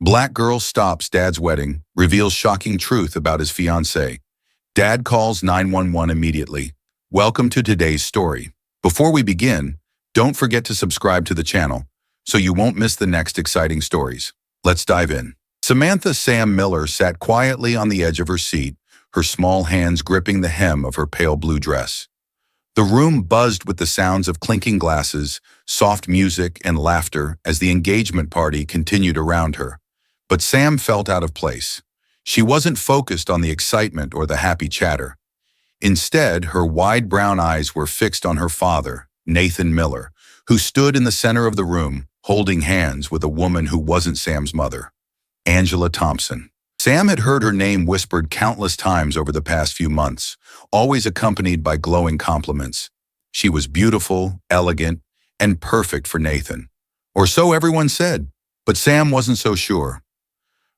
Black girl stops dad's wedding, reveals shocking truth about his fiancée. Dad calls 911 immediately. Welcome to today's story. Before we begin, don't forget to subscribe to the channel so you won't miss the next exciting stories. Let's dive in. Samantha Sam Miller sat quietly on the edge of her seat, her small hands gripping the hem of her pale blue dress. The room buzzed with the sounds of clinking glasses, soft music, and laughter as the engagement party continued around her. But Sam felt out of place. She wasn't focused on the excitement or the happy chatter. Instead, her wide brown eyes were fixed on her father, Nathan Miller, who stood in the center of the room, holding hands with a woman who wasn't Sam's mother, Angela Thompson. Sam had heard her name whispered countless times over the past few months, always accompanied by glowing compliments. She was beautiful, elegant, and perfect for Nathan. Or so everyone said, but Sam wasn't so sure.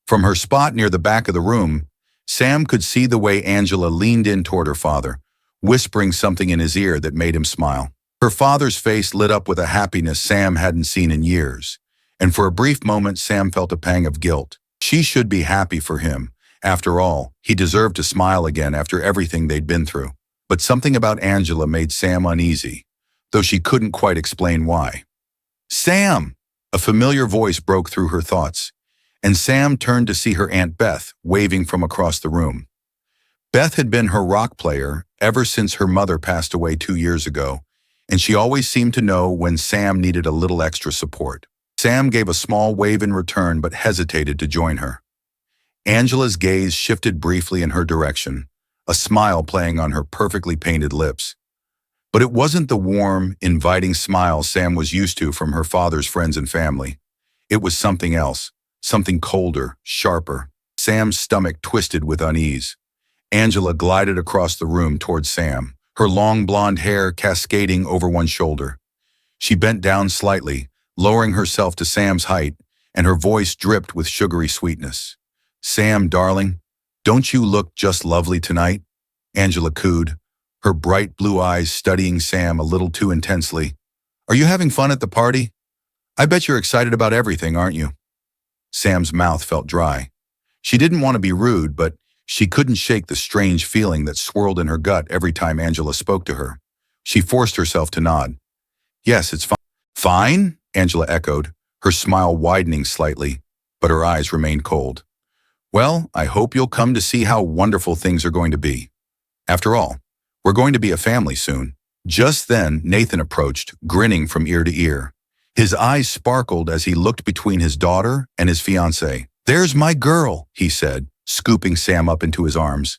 From her spot near the back of the room, Sam could see the way Angela leaned in toward her father, whispering something in his ear that made him smile. Her father's face lit up with a happiness Sam hadn't seen in years, and for a brief moment Sam felt a pang of guilt. She should be happy for him. After all, he deserved to smile again after everything they'd been through. But something about Angela made Sam uneasy, though she couldn't quite explain why. "Sam!" A familiar voice broke through her thoughts, and Sam turned to see her Aunt Beth waving from across the room. Beth had been her rock player ever since her mother passed away 2 years ago, and she always seemed to know when Sam needed a little extra support. Sam gave a small wave in return but hesitated to join her. Angela's gaze shifted briefly in her direction, a smile playing on her perfectly painted lips. But it wasn't the warm, inviting smile Sam was used to from her father's friends and family. It was something else, something colder, sharper. Sam's stomach twisted with unease. Angela glided across the room toward Sam, her long blonde hair cascading over one shoulder. She bent down slightly, lowering herself to Sam's height, and her voice dripped with sugary sweetness. "Sam, darling, don't you look just lovely tonight?" Angela cooed, her bright blue eyes studying Sam a little too intensely. "Are you having fun at the party? I bet you're excited about everything, aren't you?" Sam's mouth felt dry. She didn't want to be rude, but she couldn't shake the strange feeling that swirled in her gut every time Angela spoke to her. She forced herself to nod. "Yes, it's fine." "Fine?" Angela echoed, her smile widening slightly, but her eyes remained cold. "Well, I hope you'll come to see how wonderful things are going to be. After all, we're going to be a family soon." Just then, Nathan approached, grinning from ear to ear. His eyes sparkled as he looked between his daughter and his fiancée. "There's my girl," he said, scooping Sam up into his arms.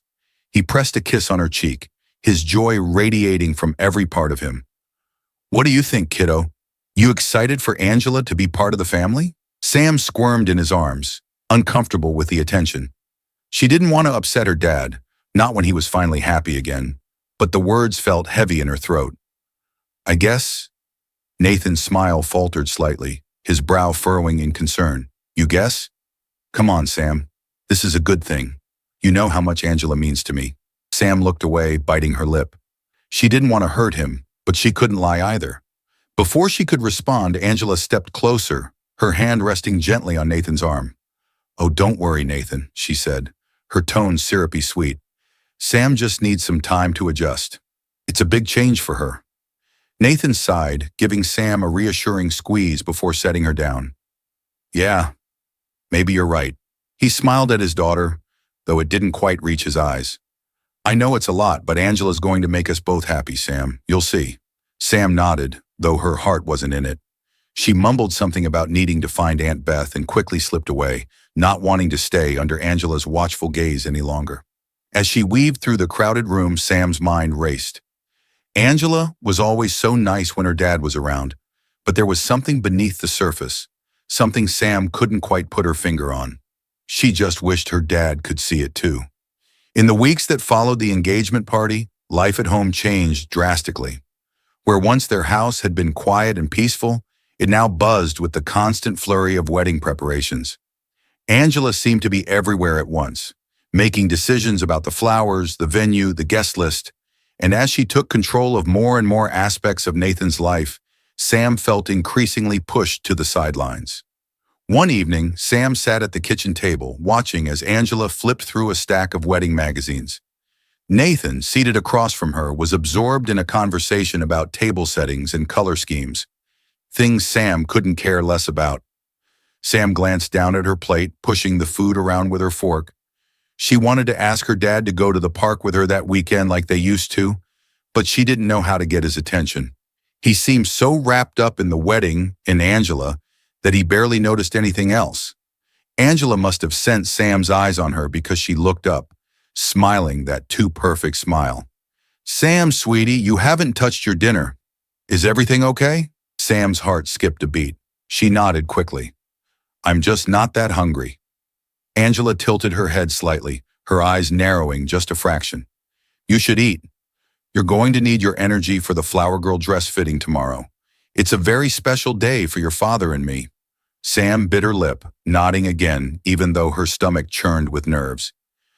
He pressed a kiss on her cheek, his joy radiating from every part of him. "What do you think, kiddo? You excited for Angela to be part of the family?" Sam squirmed in his arms, uncomfortable with the attention. She didn't want to upset her dad, not when he was finally happy again, but the words felt heavy in her throat. "I guess." Nathan's smile faltered slightly, his brow furrowing in concern. "You guess? Come on, Sam. This is a good thing. You know how much Angela means to me." Sam looked away, biting her lip. She didn't want to hurt him, but she couldn't lie either. Before she could respond, Angela stepped closer, her hand resting gently on Nathan's arm. "Oh, don't worry, Nathan," she said, her tone syrupy sweet. "Sam just needs some time to adjust. It's a big change for her." Nathan sighed, giving Sam a reassuring squeeze before setting her down. "Yeah, maybe you're right." He smiled at his daughter, though it didn't quite reach his eyes. "I know it's a lot, but Angela's going to make us both happy, Sam. You'll see." Sam nodded, though her heart wasn't in it. She mumbled something about needing to find Aunt Beth and quickly slipped away, not wanting to stay under Angela's watchful gaze any longer. As she weaved through the crowded room, Sam's mind raced. Angela was always so nice when her dad was around, but there was something beneath the surface, something Sam couldn't quite put her finger on. She just wished her dad could see it too. In the weeks that followed the engagement party, life at home changed drastically. Where once their house had been quiet and peaceful, it now buzzed with the constant flurry of wedding preparations. Angela seemed to be everywhere at once, making decisions about the flowers, the venue, the guest list, and as she took control of more and more aspects of Nathan's life, Sam felt increasingly pushed to the sidelines. One evening, Sam sat at the kitchen table, watching as Angela flipped through a stack of wedding magazines. Nathan, seated across from her, was absorbed in a conversation about table settings and color schemes, things Sam couldn't care less about. Sam glanced down at her plate, pushing the food around with her fork. She wanted to ask her dad to go to the park with her that weekend like they used to, but she didn't know how to get his attention. He seemed so wrapped up in the wedding and Angela that he barely noticed anything else. Angela must have sensed Sam's eyes on her because she looked up, smiling that too perfect smile. "Sam, sweetie, you haven't touched your dinner. Is everything okay?" Sam's heart skipped a beat. She nodded quickly. "I'm just not that hungry." Angela tilted her head slightly, her eyes narrowing just a fraction. "You should eat. You're going to need your energy for the flower girl dress fitting tomorrow. It's a very special day for your father and me." Sam bit her lip, nodding again, even though her stomach churned with nerves.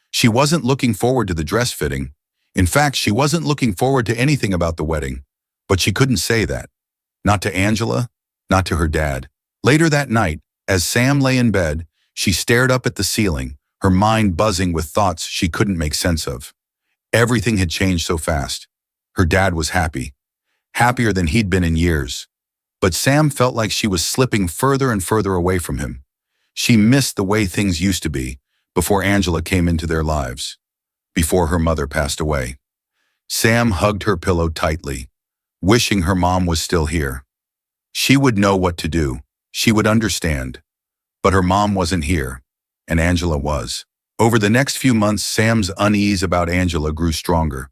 She wasn't looking forward to the dress fitting. In fact, she wasn't looking forward to anything about the wedding. But she couldn't say that. Not to Angela, not to her dad. Later that night, as Sam lay in bed, she stared up at the ceiling, her mind buzzing with thoughts she couldn't make sense of. Everything had changed so fast. Her dad was happy, happier than he'd been in years. But Sam felt like she was slipping further and further away from him. She missed the way things used to be before Angela came into their lives, before her mother passed away. Sam hugged her pillow tightly, wishing her mom was still here. She would know what to do. She would understand. But her mom wasn't here, and Angela was. Over the next few months, Sam's unease about Angela grew stronger,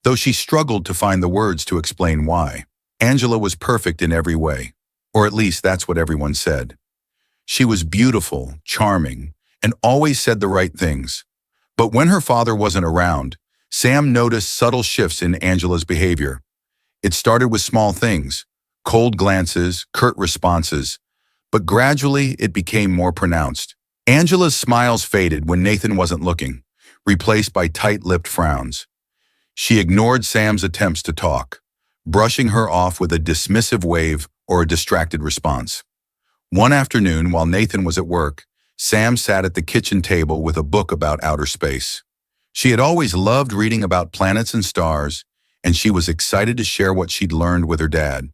though she struggled to find the words to explain why. Angela was perfect in every way, or at least that's what everyone said. She was beautiful, charming, and always said the right things. But when her father wasn't around, Sam noticed subtle shifts in Angela's behavior. It started with small things, cold glances, curt responses, but gradually it became more pronounced. Angela's smiles faded when Nathan wasn't looking, replaced by tight-lipped frowns. She ignored Sam's attempts to talk, brushing her off with a dismissive wave or a distracted response. One afternoon, while Nathan was at work, Sam sat at the kitchen table with a book about outer space. She had always loved reading about planets and stars, and she was excited to share what she'd learned with her dad.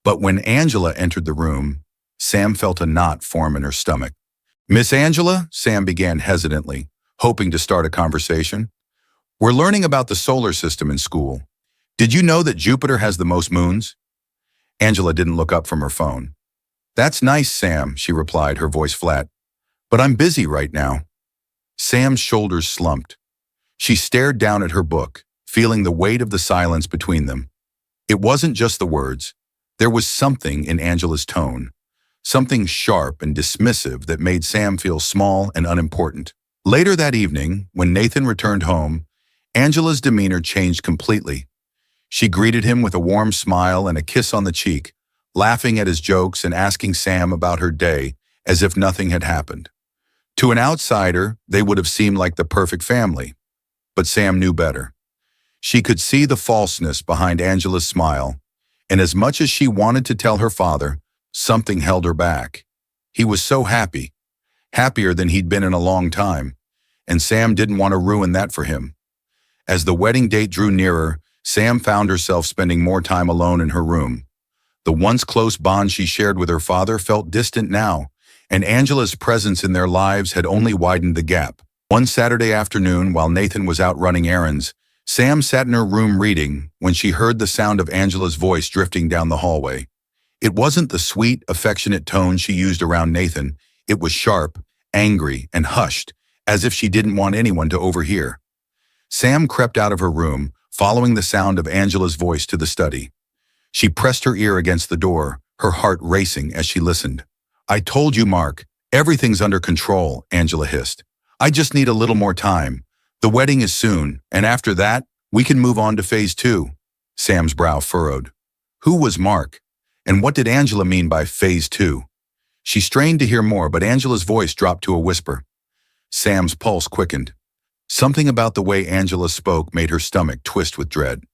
But when Angela entered the room, Sam felt a knot form in her stomach. "Miss Angela," Sam began hesitantly, hoping to start a conversation. "We're learning about the solar system in school. Did you know that Jupiter has the most moons?" Angela didn't look up from her phone. "That's nice, Sam," she replied, her voice flat. "But I'm busy right now." Sam's shoulders slumped. She stared down at her book, feeling the weight of the silence between them. It wasn't just the words. There was something in Angela's tone, something sharp and dismissive that made Sam feel small and unimportant. Later that evening, when Nathan returned home, Angela's demeanor changed completely. She greeted him with a warm smile and a kiss on the cheek, laughing at his jokes and asking Sam about her day as if nothing had happened. To an outsider, they would have seemed like the perfect family. But Sam knew better. She could see the falseness behind Angela's smile, and as much as she wanted to tell her father, something held her back. He was so happy, happier than he'd been in a long time, and Sam didn't want to ruin that for him. As the wedding date drew nearer, Sam found herself spending more time alone in her room. The once close bond she shared with her father felt distant now, and Angela's presence in their lives had only widened the gap. One Saturday afternoon, while Nathan was out running errands, Sam sat in her room reading when she heard the sound of Angela's voice drifting down the hallway. It wasn't the sweet, affectionate tone she used around Nathan. It was sharp, angry, and hushed, as if she didn't want anyone to overhear. Sam crept out of her room, following the sound of Angela's voice to the study. She pressed her ear against the door, her heart racing as she listened. "I told you, Mark, everything's under control," Angela hissed. "I just need a little more time. The wedding is soon, and after that, we can move on to phase 2. Sam's brow furrowed. Who was Mark? And what did Angela mean by phase 2? She strained to hear more, but Angela's voice dropped to a whisper. Sam's pulse quickened. Something about the way Angela spoke made her stomach twist with dread.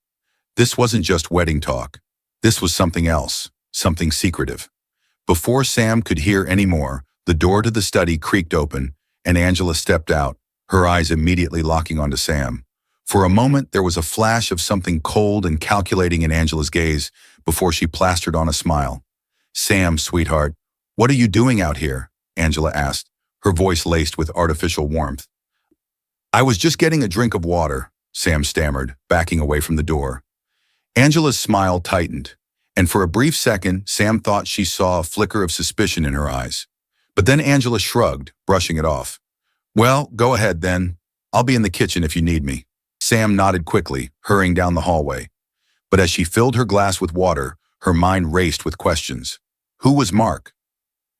This wasn't just wedding talk. This was something else, something secretive. Before Sam could hear any more, The door to the study creaked open, and Angela stepped out, her eyes immediately locking onto Sam. For a moment, there was a flash of something cold and calculating in Angela's gaze before she plastered on a smile. "Sam, sweetheart, what are you doing out here?" Angela asked, her voice laced with artificial warmth. "I was just getting a drink of water," Sam stammered, backing away from the door. Angela's smile tightened, and for a brief second, Sam thought she saw a flicker of suspicion in her eyes. But then Angela shrugged, brushing it off. "Well, go ahead then. I'll be in the kitchen if you need me." Sam nodded quickly, hurrying down the hallway. But as she filled her glass with water, her mind raced with questions. Who was Mark?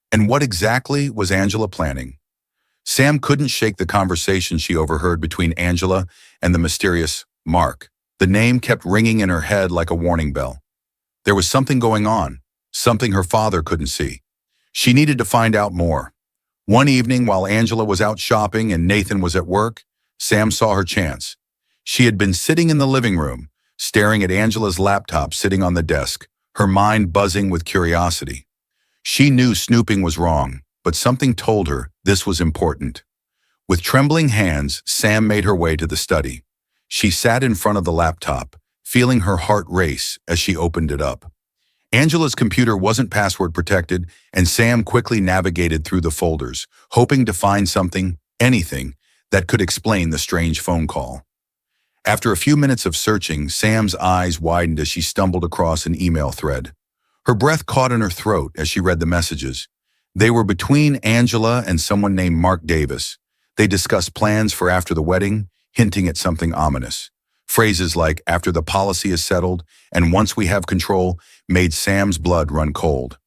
And what exactly was Angela planning? Sam couldn't shake the conversation she overheard between Angela and the mysterious Mark. The name kept ringing in her head like a warning bell. There was something going on, something her father couldn't see. She needed to find out more. One evening, while Angela was out shopping and Nathan was at work, Sam saw her chance. She had been sitting in the living room, staring at Angela's laptop sitting on the desk, her mind buzzing with curiosity. She knew snooping was wrong, but something told her this was important. With trembling hands, Sam made her way to the study. She sat in front of the laptop, feeling her heart race as she opened it up. Angela's computer wasn't password protected, and Sam quickly navigated through the folders, hoping to find something, anything, that could explain the strange phone call. After a few minutes of searching, Sam's eyes widened as she stumbled across an email thread. Her breath caught in her throat as she read the messages. They were between Angela and someone named Mark Davis. They discussed plans for after the wedding, hinting at something ominous. Phrases like "after the policy is settled" and "once we have control" made Sam's blood run cold.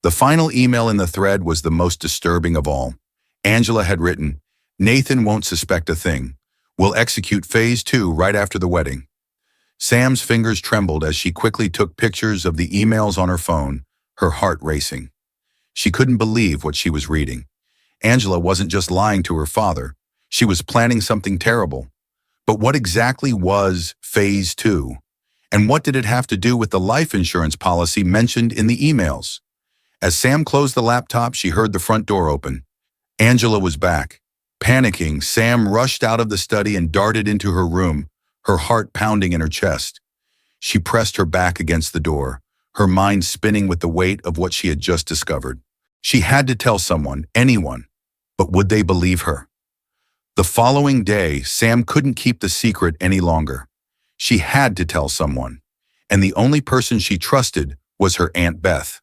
The final email in the thread was the most disturbing of all. Angela had written, "Nathan won't suspect a thing. We'll execute phase 2 right after the wedding." Sam's fingers trembled as she quickly took pictures of the emails on her phone, her heart racing. She couldn't believe what she was reading. Angela wasn't just lying to her father. She was planning something terrible. But what exactly was phase 2? And what did it have to do with the life insurance policy mentioned in the emails? As Sam closed the laptop, she heard the front door open. Angela was back. Panicking, Sam rushed out of the study and darted into her room, her heart pounding in her chest. She pressed her back against the door, her mind spinning with the weight of what she had just discovered. She had to tell someone, anyone, but would they believe her? The following day, Sam couldn't keep the secret any longer. She had to tell someone, and the only person she trusted was her Aunt Beth.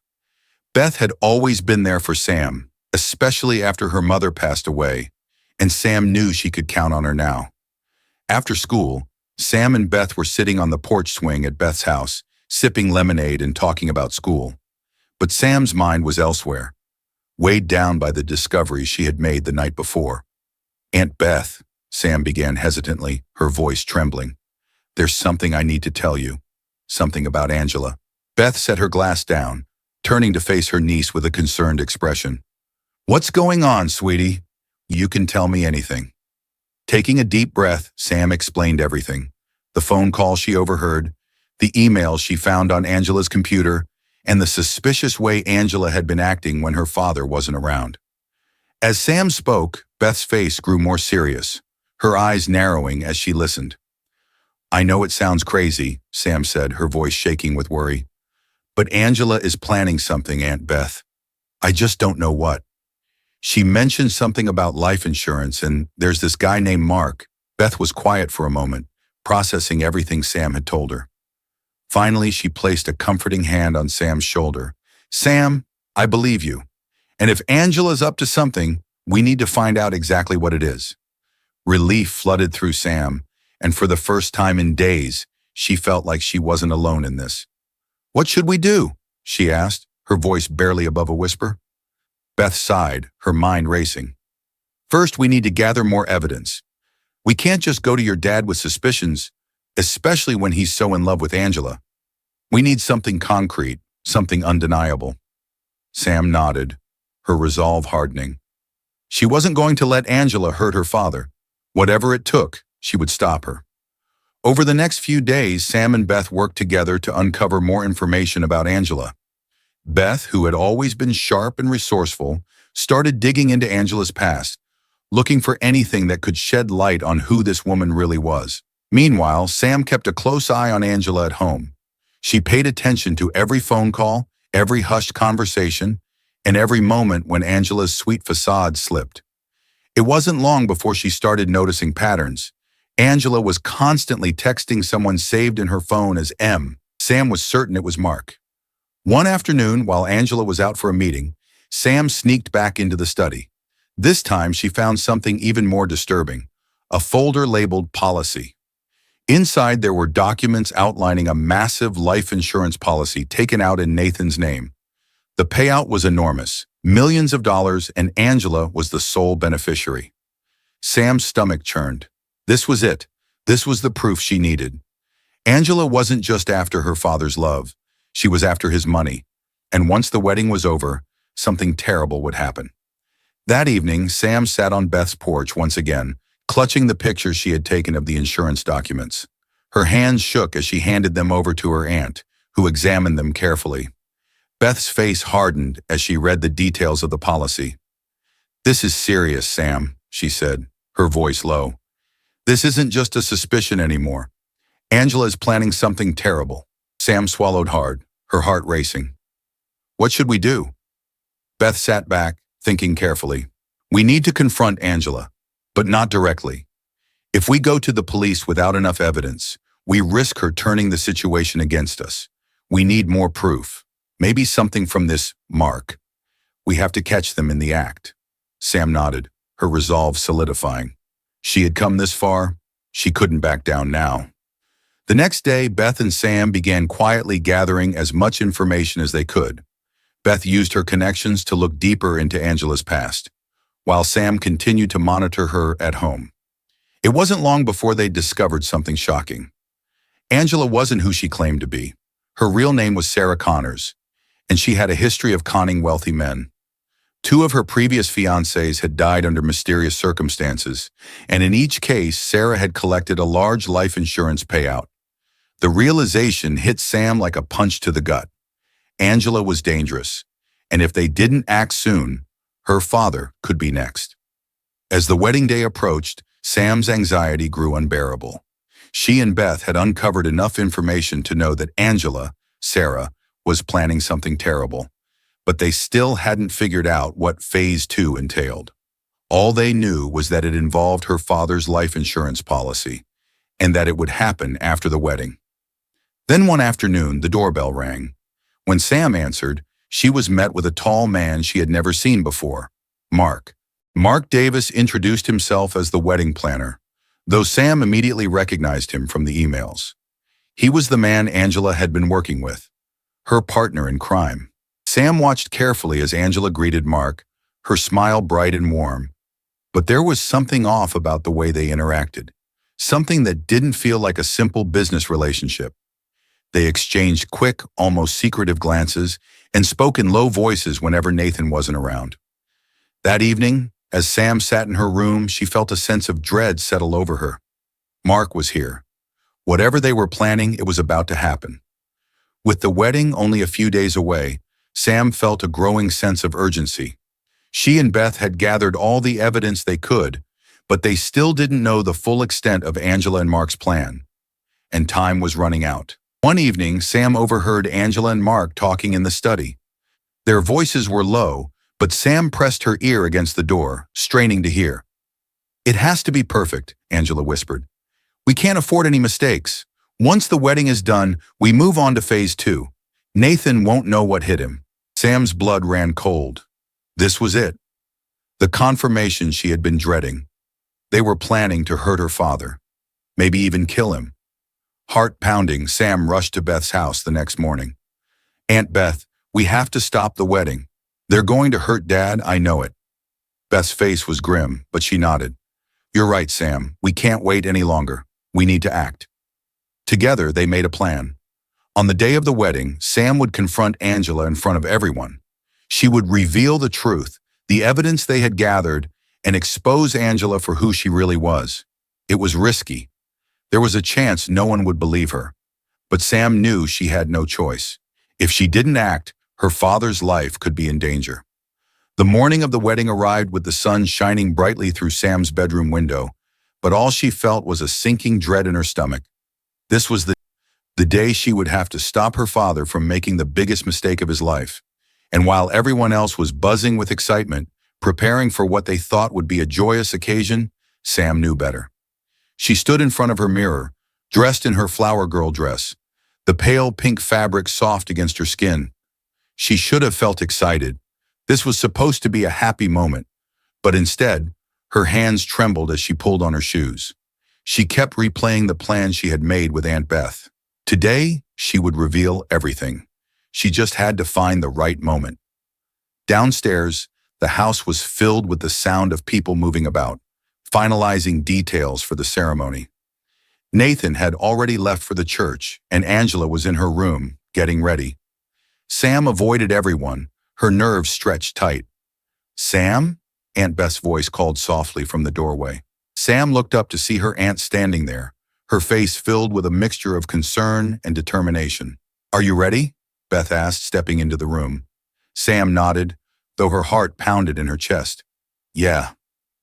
Beth had always been there for Sam, especially after her mother passed away, and Sam knew she could count on her now. After school, Sam and Beth were sitting on the porch swing at Beth's house, sipping lemonade and talking about school. But Sam's mind was elsewhere, weighed down by the discovery she had made the night before. "Aunt Beth," Sam began hesitantly, her voice trembling. "There's something I need to tell you. Something about Angela." Beth set her glass down, turning to face her niece with a concerned expression. "What's going on, sweetie? You can tell me anything." Taking a deep breath, Sam explained everything. The phone call she overheard, the emails she found on Angela's computer, and the suspicious way Angela had been acting when her father wasn't around. As Sam spoke, Beth's face grew more serious, her eyes narrowing as she listened. "I know it sounds crazy," Sam said, her voice shaking with worry. "But Angela is planning something, Aunt Beth. I just don't know what. She mentioned something about life insurance, and there's this guy named Mark." Beth was quiet for a moment, processing everything Sam had told her. Finally, she placed a comforting hand on Sam's shoulder. "Sam, I believe you. And if Angela's up to something, we need to find out exactly what it is." Relief flooded through Sam, and for the first time in days, she felt like she wasn't alone in this. "What should we do?" she asked, her voice barely above a whisper. Beth sighed, her mind racing. "First, we need to gather more evidence. We can't just go to your dad with suspicions, especially when he's so in love with Angela. We need something concrete, something undeniable." Sam nodded, her resolve hardening. She wasn't going to let Angela hurt her father. Whatever it took, she would stop her. Over the next few days, Sam and Beth worked together to uncover more information about Angela. Beth, who had always been sharp and resourceful, started digging into Angela's past, looking for anything that could shed light on who this woman really was. Meanwhile, Sam kept a close eye on Angela at home. She paid attention to every phone call, every hushed conversation, and every moment when Angela's sweet facade slipped. It wasn't long before she started noticing patterns. Angela was constantly texting someone saved in her phone as M. Sam was certain it was Mark. One afternoon, while Angela was out for a meeting, Sam sneaked back into the study. This time, she found something even more disturbing, a folder labeled policy. Inside, there were documents outlining a massive life insurance policy taken out in Nathan's name. The payout was enormous, millions of dollars, and Angela was the sole beneficiary. Sam's stomach churned. This was it. This was the proof she needed. Angela wasn't just after her father's love. She was after his money. And once the wedding was over, something terrible would happen. That evening, Sam sat on Beth's porch once again, clutching the pictures she had taken of the insurance documents. Her hands shook as she handed them over to her aunt, who examined them carefully. Beth's face hardened as she read the details of the policy. "This is serious, Sam," she said, her voice low. "This isn't just a suspicion anymore. Angela is planning something terrible." Sam swallowed hard, her heart racing. "What should we do?" Beth sat back, thinking carefully. "We need to confront Angela, but not directly. If we go to the police without enough evidence, we risk her turning the situation against us. We need more proof. Maybe something from this Mark. We have to catch them in the act." Sam nodded, her resolve solidifying. She had come this far. She couldn't back down now. The next day, Beth and Sam began quietly gathering as much information as they could. Beth used her connections to look deeper into Angela's past, while Sam continued to monitor her at home. It wasn't long before they discovered something shocking. Angela wasn't who she claimed to be. Her real name was Sarah Connors, and she had a history of conning wealthy men. 2 of her previous fiancés had died under mysterious circumstances, and in each case, Sarah had collected a large life insurance payout. The realization hit Sam like a punch to the gut. Angela was dangerous, and if they didn't act soon, her father could be next. As the wedding day approached, Sam's anxiety grew unbearable. She and Beth had uncovered enough information to know that Angela, Sarah, was planning something terrible, but they still hadn't figured out what Phase 2 entailed. All they knew was that it involved her father's life insurance policy, and that it would happen after the wedding. Then one afternoon, the doorbell rang. When Sam answered, she was met with a tall man she had never seen before, Mark. Mark Davis introduced himself as the wedding planner, though Sam immediately recognized him from the emails. He was the man Angela had been working with, her partner in crime. Sam watched carefully as Angela greeted Mark, her smile bright and warm. But there was something off about the way they interacted, something that didn't feel like a simple business relationship. They exchanged quick, almost secretive glances and spoke in low voices whenever Nathan wasn't around. That evening, as Sam sat in her room, she felt a sense of dread settle over her. Mark was here. Whatever they were planning, it was about to happen. With the wedding only a few days away, Sam felt a growing sense of urgency. She and Beth had gathered all the evidence they could, but they still didn't know the full extent of Angela and Mark's plan. And time was running out. One evening, Sam overheard Angela and Mark talking in the study. Their voices were low, but Sam pressed her ear against the door, straining to hear. "It has to be perfect," Angela whispered. "We can't afford any mistakes. Once the wedding is done, we move on to Phase 2. Nathan won't know what hit him." Sam's blood ran cold. This was it. The confirmation she had been dreading. They were planning to hurt her father, maybe even kill him. Heart pounding, Sam rushed to Beth's house the next morning. "Aunt Beth, we have to stop the wedding. They're going to hurt Dad, I know it." Beth's face was grim, but she nodded. "You're right, Sam. We can't wait any longer. We need to act." Together, they made a plan. On the day of the wedding, Sam would confront Angela in front of everyone. She would reveal the truth, the evidence they had gathered, and expose Angela for who she really was. It was risky. There was a chance no one would believe her. But Sam knew she had no choice. If she didn't act, her father's life could be in danger. The morning of the wedding arrived with the sun shining brightly through Sam's bedroom window, but all she felt was a sinking dread in her stomach. This was the day she would have to stop her father from making the biggest mistake of his life. And while everyone else was buzzing with excitement, preparing for what they thought would be a joyous occasion, Sam knew better. She stood in front of her mirror, dressed in her flower girl dress, the pale pink fabric soft against her skin. She should have felt excited. This was supposed to be a happy moment, but instead, her hands trembled as she pulled on her shoes. She kept replaying the plan she had made with Aunt Beth. Today, she would reveal everything. She just had to find the right moment. Downstairs, the house was filled with the sound of people moving about, finalizing details for the ceremony. Nathan had already left for the church, and Angela was in her room, getting ready. Sam avoided everyone, her nerves stretched tight. "Sam?" Aunt Beth's voice called softly from the doorway. Sam looked up to see her aunt standing there, her face filled with a mixture of concern and determination. "Are you ready?" Beth asked, stepping into the room. Sam nodded, though her heart pounded in her chest. "Yeah,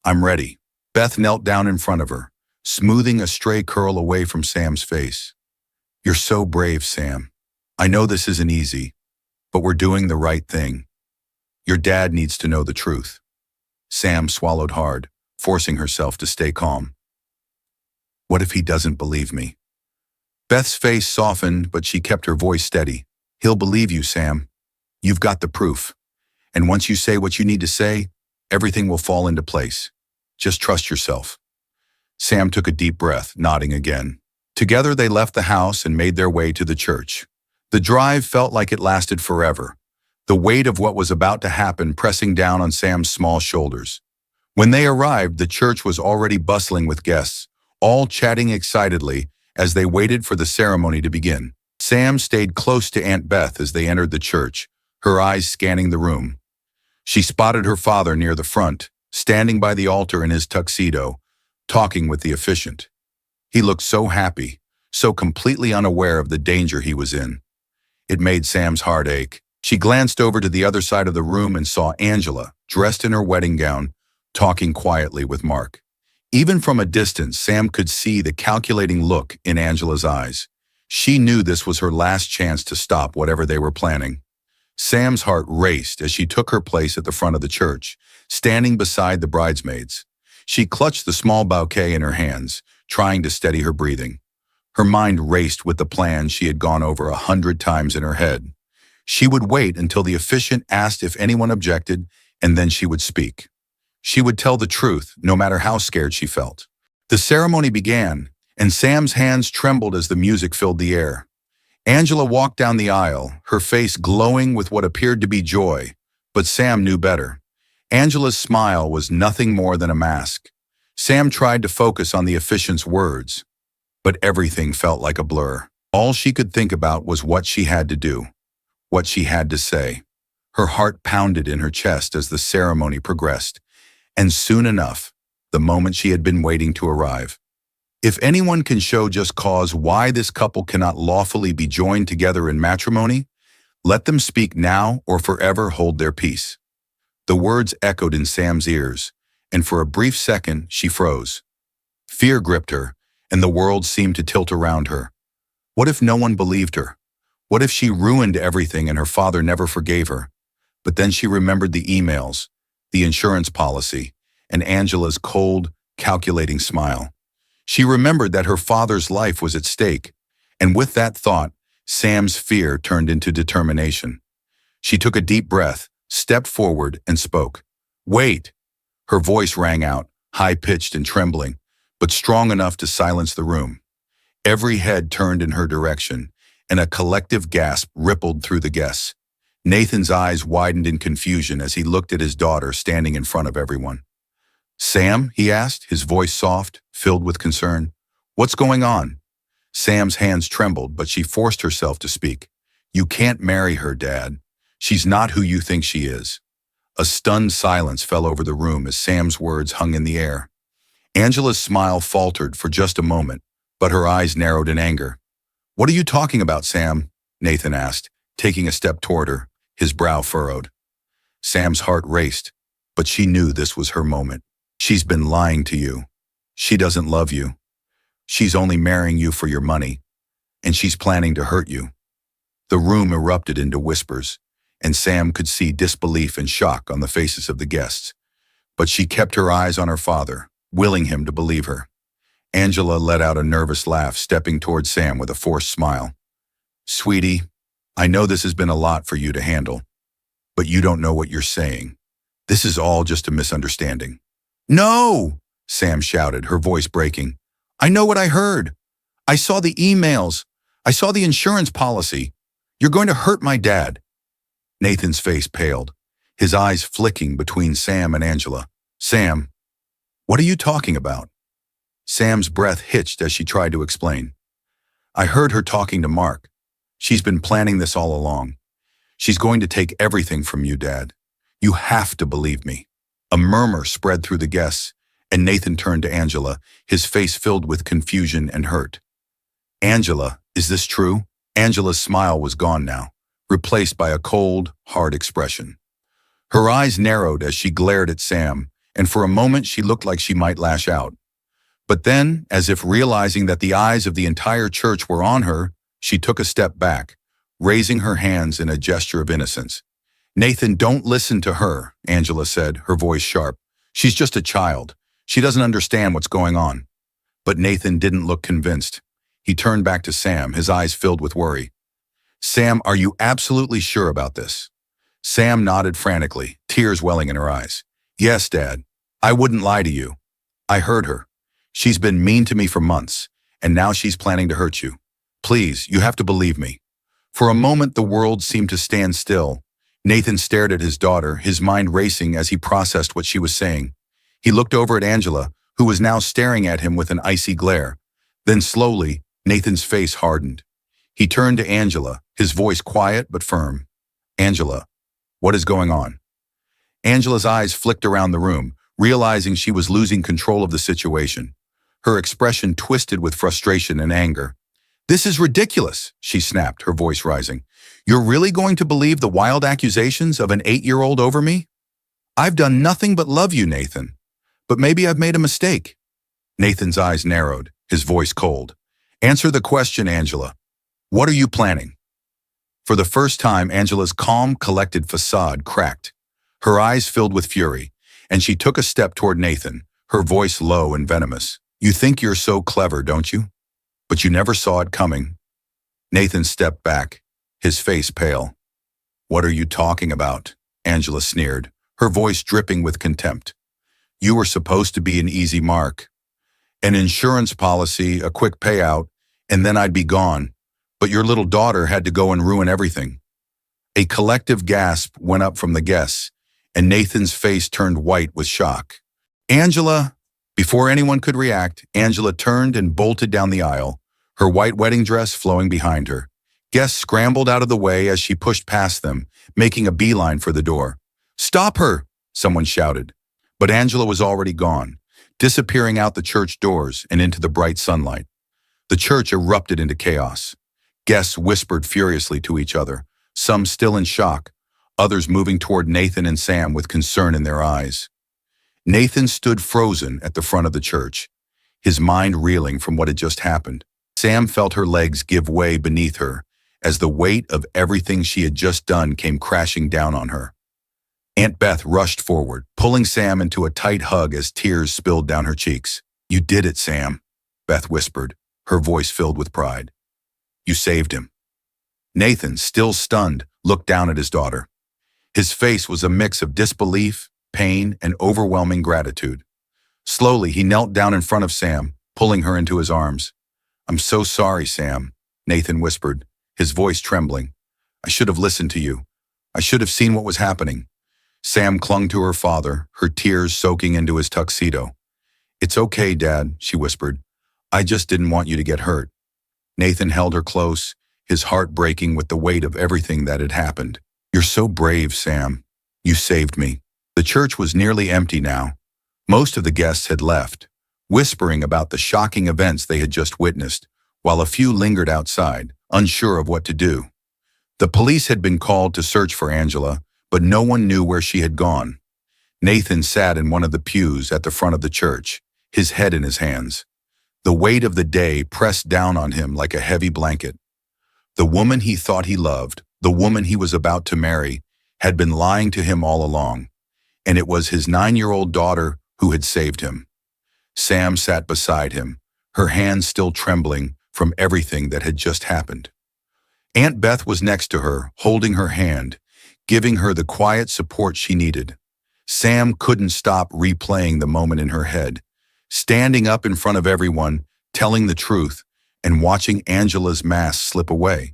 I'm ready." Beth knelt down in front of her, smoothing a stray curl away from Sam's face. "You're so brave, Sam. I know this isn't easy, but we're doing the right thing. Your dad needs to know the truth." Sam swallowed hard, forcing herself to stay calm. "What if he doesn't believe me?" Beth's face softened, but she kept her voice steady. "He'll believe you, Sam. You've got the proof. And once you say what you need to say, everything will fall into place. Just trust yourself." Sam took a deep breath, nodding again. Together they left the house and made their way to the church. The drive felt like it lasted forever, the weight of what was about to happen pressing down on Sam's small shoulders. When they arrived, the church was already bustling with guests, all chatting excitedly as they waited for the ceremony to begin. Sam stayed close to Aunt Beth as they entered the church, her eyes scanning the room. She spotted her father near the front, standing by the altar in his tuxedo, talking with the officiant. He looked so happy, so completely unaware of the danger he was in. It made Sam's heart ache. She glanced over to the other side of the room and saw Angela, dressed in her wedding gown, talking quietly with Mark. Even from a distance, Sam could see the calculating look in Angela's eyes. She knew this was her last chance to stop whatever they were planning. Sam's heart raced as she took her place at the front of the church, standing beside the bridesmaids. She clutched the small bouquet in her hands, trying to steady her breathing. Her mind raced with the plan she had gone over 100 times in her head. She would wait until the officiant asked if anyone objected, and then she would speak. She would tell the truth, no matter how scared she felt. The ceremony began, and Sam's hands trembled as the music filled the air. Angela walked down the aisle, her face glowing with what appeared to be joy, but Sam knew better. Angela's smile was nothing more than a mask. Sam tried to focus on the officiant's words, but everything felt like a blur. All she could think about was what she had to do, what she had to say. Her heart pounded in her chest as the ceremony progressed, and soon enough, the moment she had been waiting to arrive. If anyone can show just cause why this couple cannot lawfully be joined together in matrimony, let them speak now or forever hold their peace. The words echoed in Sam's ears, and for a brief second she froze. Fear gripped her, and the world seemed to tilt around her. What if no one believed her? What if she ruined everything and her father never forgave her? But then she remembered the emails, the insurance policy, and Angela's cold, calculating smile. She remembered that her father's life was at stake, and with that thought, Sam's fear turned into determination. She took a deep breath, stepped forward, and spoke. "Wait!" Her voice rang out, high-pitched and trembling, but strong enough to silence the room. Every head turned in her direction, and a collective gasp rippled through the guests. Nathan's eyes widened in confusion as he looked at his daughter standing in front of everyone. "Sam?" he asked, his voice soft, filled with concern. "What's going on?" Sam's hands trembled, but she forced herself to speak. "You can't marry her, Dad. She's not who you think she is." A stunned silence fell over the room as Sam's words hung in the air. Angela's smile faltered for just a moment, but her eyes narrowed in anger. "What are you talking about, Sam?" Nathan asked, taking a step toward her, his brow furrowed. Sam's heart raced, but she knew this was her moment. She's been lying to you. She doesn't love you. She's only marrying you for your money, and she's planning to hurt you. The room erupted into whispers, and Sam could see disbelief and shock on the faces of the guests. But she kept her eyes on her father, willing him to believe her. Angela let out a nervous laugh, stepping toward Sam with a forced smile. Sweetie, I know this has been a lot for you to handle, but you don't know what you're saying. This is all just a misunderstanding. No! Sam shouted, her voice breaking. I know what I heard. I saw the emails. I saw the insurance policy. You're going to hurt my dad. Nathan's face paled, his eyes flicking between Sam and Angela. Sam, what are you talking about? Sam's breath hitched as she tried to explain. I heard her talking to Mark. She's been planning this all along. She's going to take everything from you, Dad. You have to believe me. A murmur spread through the guests, and Nathan turned to Angela, his face filled with confusion and hurt. Angela, is this true? Angela's smile was gone now, replaced by a cold, hard expression. Her eyes narrowed as she glared at Sam, and for a moment she looked like she might lash out. But then, as if realizing that the eyes of the entire church were on her, she took a step back, raising her hands in a gesture of innocence. Nathan, don't listen to her, Angela said, her voice sharp. She's just a child. She doesn't understand what's going on. But Nathan didn't look convinced. He turned back to Sam, his eyes filled with worry. Sam, are you absolutely sure about this? Sam nodded frantically, tears welling in her eyes. Yes, Dad. I wouldn't lie to you. I heard her. She's been mean to me for months, and now she's planning to hurt you. Please, you have to believe me. For a moment, the world seemed to stand still. Nathan stared at his daughter, his mind racing as he processed what she was saying. He looked over at Angela, who was now staring at him with an icy glare. Then slowly, Nathan's face hardened. He turned to Angela, his voice quiet but firm. Angela, what is going on? Angela's eyes flicked around the room, realizing she was losing control of the situation. Her expression twisted with frustration and anger. This is ridiculous, she snapped, her voice rising. You're really going to believe the wild accusations of an 8-year-old over me? I've done nothing but love you, Nathan. But maybe I've made a mistake. Nathan's eyes narrowed, his voice cold. Answer the question, Angela. What are you planning? For the first time, Angela's calm, collected facade cracked. Her eyes filled with fury, and she took a step toward Nathan, her voice low and venomous. You think you're so clever, don't you? But you never saw it coming. Nathan stepped back, his face pale. What are you talking about? Angela sneered, her voice dripping with contempt. You were supposed to be an easy mark. An insurance policy, a quick payout, and then I'd be gone. But your little daughter had to go and ruin everything. A collective gasp went up from the guests, and Nathan's face turned white with shock. Angela! Before anyone could react, Angela turned and bolted down the aisle, her white wedding dress flowing behind her. Guests scrambled out of the way as she pushed past them, making a beeline for the door. Stop her! Someone shouted. But Angela was already gone, disappearing out the church doors and into the bright sunlight. The church erupted into chaos. Guests whispered furiously to each other, some still in shock, others moving toward Nathan and Sam with concern in their eyes. Nathan stood frozen at the front of the church, his mind reeling from what had just happened. Sam felt her legs give way beneath her as the weight of everything she had just done came crashing down on her. Aunt Beth rushed forward, pulling Sam into a tight hug as tears spilled down her cheeks. You did it, Sam, Beth whispered, her voice filled with pride. You saved him. Nathan, still stunned, looked down at his daughter. His face was a mix of disbelief, pain, and overwhelming gratitude. Slowly, he knelt down in front of Sam, pulling her into his arms. I'm so sorry, Sam, Nathan whispered, his voice trembling. I should have listened to you. I should have seen what was happening. Sam clung to her father, her tears soaking into his tuxedo. It's okay, Dad, she whispered. I just didn't want you to get hurt. Nathan held her close, his heart breaking with the weight of everything that had happened. You're so brave, Sam. You saved me. The church was nearly empty now. Most of the guests had left, whispering about the shocking events they had just witnessed, while a few lingered outside, unsure of what to do. The police had been called to search for Angela, but no one knew where she had gone. Nathan sat in one of the pews at the front of the church, his head in his hands. The weight of the day pressed down on him like a heavy blanket. The woman he thought he loved, the woman he was about to marry, had been lying to him all along, and it was his 9-year-old daughter who had saved him. Sam sat beside him, her hands still trembling from everything that had just happened. Aunt Beth was next to her, holding her hand, giving her the quiet support she needed. Sam couldn't stop replaying the moment in her head, standing up in front of everyone, telling the truth, and watching Angela's mask slip away.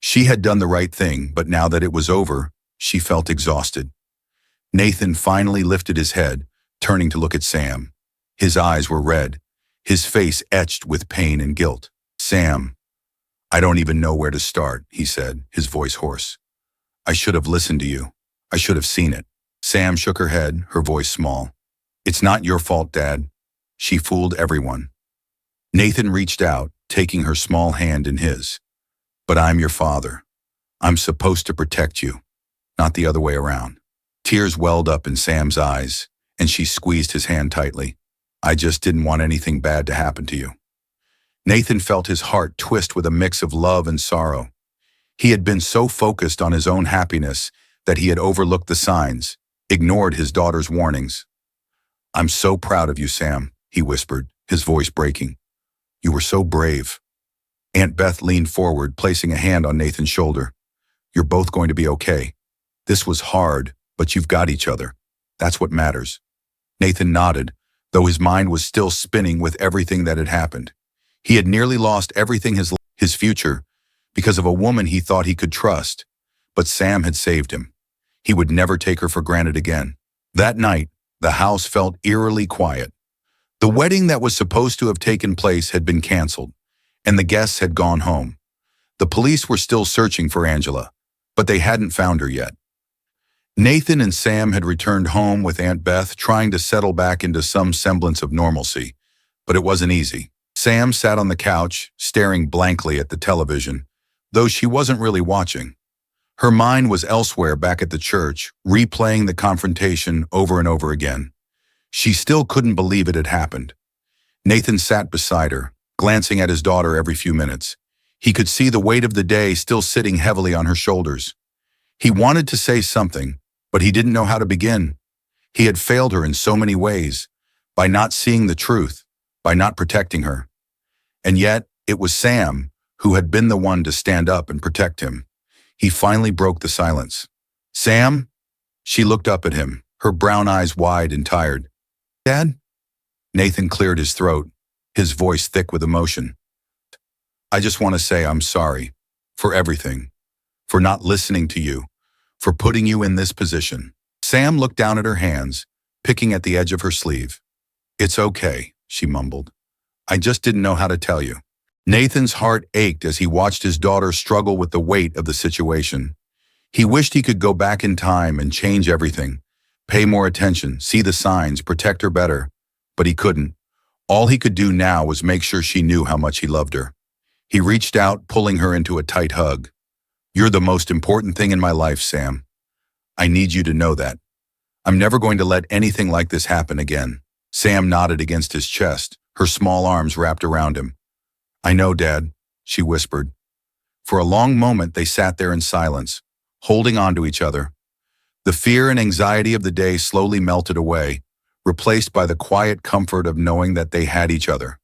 She had done the right thing, but now that it was over, she felt exhausted. Nathan finally lifted his head, turning to look at Sam. His eyes were red, his face etched with pain and guilt. "Sam, I don't even know where to start," he said, his voice hoarse. "I should have listened to you. I should have seen it." Sam shook her head, her voice small. "It's not your fault, Dad. She fooled everyone." Nathan reached out, taking her small hand in his. "But I'm your father. I'm supposed to protect you, not the other way around." Tears welled up in Sam's eyes, and she squeezed his hand tightly. "I just didn't want anything bad to happen to you." Nathan felt his heart twist with a mix of love and sorrow. He had been so focused on his own happiness that he had overlooked the signs, ignored his daughter's warnings. "I'm so proud of you, Sam," he whispered, his voice breaking. "You were so brave." Aunt Beth leaned forward, placing a hand on Nathan's shoulder. "You're both going to be okay. This was hard, but you've got each other. That's what matters." Nathan nodded, though his mind was still spinning with everything that had happened. He had nearly lost everything, his future, because of a woman he thought he could trust, but Sam had saved him. He would never take her for granted again. That night, the house felt eerily quiet. The wedding that was supposed to have taken place had been canceled, and the guests had gone home. The police were still searching for Angela, but they hadn't found her yet. Nathan and Sam had returned home with Aunt Beth, trying to settle back into some semblance of normalcy, but it wasn't easy. Sam sat on the couch, staring blankly at the television, though she wasn't really watching. Her mind was elsewhere back at the church, replaying the confrontation over and over again. She still couldn't believe it had happened. Nathan sat beside her, glancing at his daughter every few minutes. He could see the weight of the day still sitting heavily on her shoulders. He wanted to say something, but he didn't know how to begin. He had failed her in so many ways, by not seeing the truth, by not protecting her. And yet, it was Sam who had been the one to stand up and protect him. He finally broke the silence. "Sam?" She looked up at him, her brown eyes wide and tired. "Dad?" Nathan cleared his throat, his voice thick with emotion. "I just want to say I'm sorry for everything, for not listening to you, for putting you in this position." Sam looked down at her hands, picking at the edge of her sleeve. "It's okay," she mumbled. "I just didn't know how to tell you." Nathan's heart ached as he watched his daughter struggle with the weight of the situation. He wished he could go back in time and change everything, pay more attention, see the signs, protect her better. But he couldn't. All he could do now was make sure she knew how much he loved her. He reached out, pulling her into a tight hug. "You're the most important thing in my life, Sam. I need you to know that. I'm never going to let anything like this happen again." Sam nodded against his chest, her small arms wrapped around him. "I know, Dad," she whispered. For a long moment, they sat there in silence, holding on to each other. The fear and anxiety of the day slowly melted away, replaced by the quiet comfort of knowing that they had each other.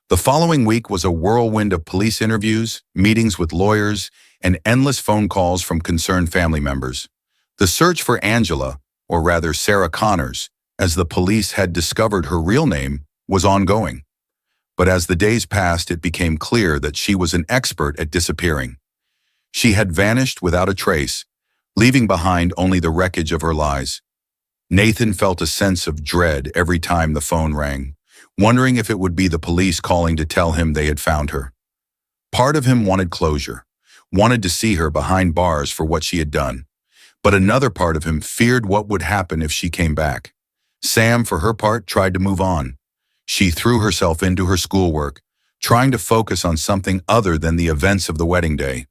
The following week was a whirlwind of police interviews, meetings with lawyers, and endless phone calls from concerned family members. The search for Angela, or rather Sarah Connors, as the police had discovered her real name, was ongoing. But as the days passed, it became clear that she was an expert at disappearing. She had vanished without a trace, leaving behind only the wreckage of her lies. Nathan felt a sense of dread every time the phone rang, wondering if it would be the police calling to tell him they had found her. Part of him wanted closure, wanted to see her behind bars for what she had done. But another part of him feared what would happen if she came back. Sam, for her part, tried to move on. She threw herself into her schoolwork, trying to focus on something other than the events of the wedding day.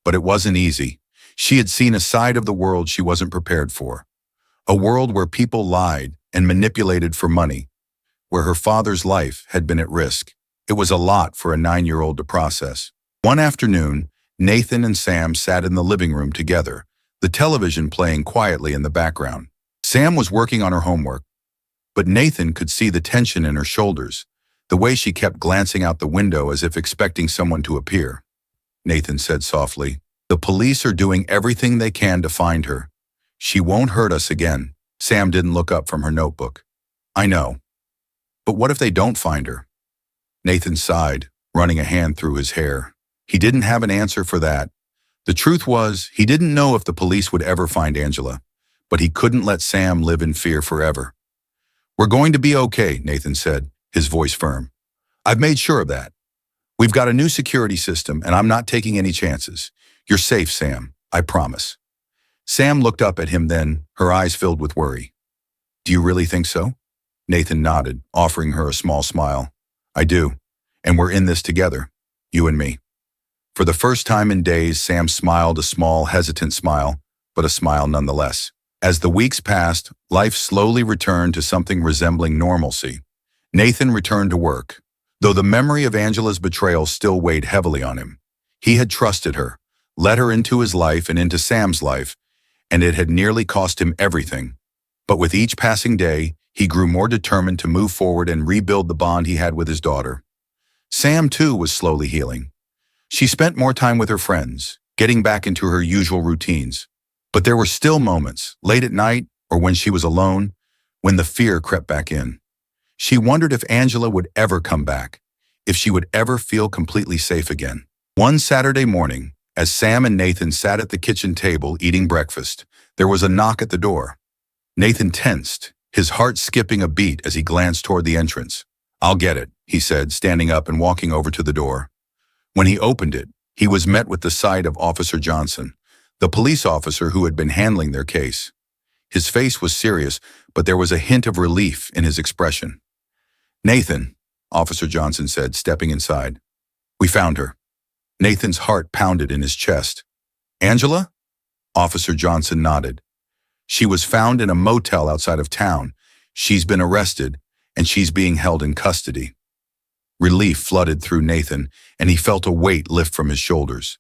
But it wasn't easy. She had seen a side of the world she wasn't prepared for. A world where people lied and manipulated for money, where her father's life had been at risk. It was a lot for a 9-year-old to process. One afternoon, Nathan and Sam sat in the living room together, the television playing quietly in the background. Sam was working on her homework, but Nathan could see the tension in her shoulders, the way she kept glancing out the window as if expecting someone to appear. Nathan said softly, "The police are doing everything they can to find her. She won't hurt us again." Sam didn't look up from her notebook. "I know. But what if they don't find her?" Nathan sighed, running a hand through his hair. He didn't have an answer for that. The truth was, he didn't know if the police would ever find Angela, but he couldn't let Sam live in fear forever. "We're going to be okay," Nathan said, his voice firm. "I've made sure of that. We've got a new security system, and I'm not taking any chances. You're safe, Sam. I promise." Sam looked up at him then, her eyes filled with worry. "Do you really think so?" Nathan nodded, offering her a small smile. "I do. And we're in this together, you and me." For the first time in days, Sam smiled, a small, hesitant smile, but a smile nonetheless. As the weeks passed, life slowly returned to something resembling normalcy. Nathan returned to work, though the memory of Angela's betrayal still weighed heavily on him. He had trusted her, let her into his life and into Sam's life, and it had nearly cost him everything. But with each passing day, he grew more determined to move forward and rebuild the bond he had with his daughter. Sam, too, was slowly healing. She spent more time with her friends, getting back into her usual routines. But there were still moments, late at night or when she was alone, when the fear crept back in. She wondered if Angela would ever come back, if she would ever feel completely safe again. One Saturday morning, as Sam and Nathan sat at the kitchen table eating breakfast, there was a knock at the door. Nathan tensed, his heart skipping a beat as he glanced toward the entrance. "I'll get it," he said, standing up and walking over to the door. When he opened it, he was met with the sight of Officer Johnson, the police officer who had been handling their case. His face was serious, but there was a hint of relief in his expression. "Nathan," Officer Johnson said, stepping inside. "We found her." Nathan's heart pounded in his chest. "Angela?" Officer Johnson nodded. "She was found in a motel outside of town. She's been arrested, and she's being held in custody." Relief flooded through Nathan, and he felt a weight lift from his shoulders.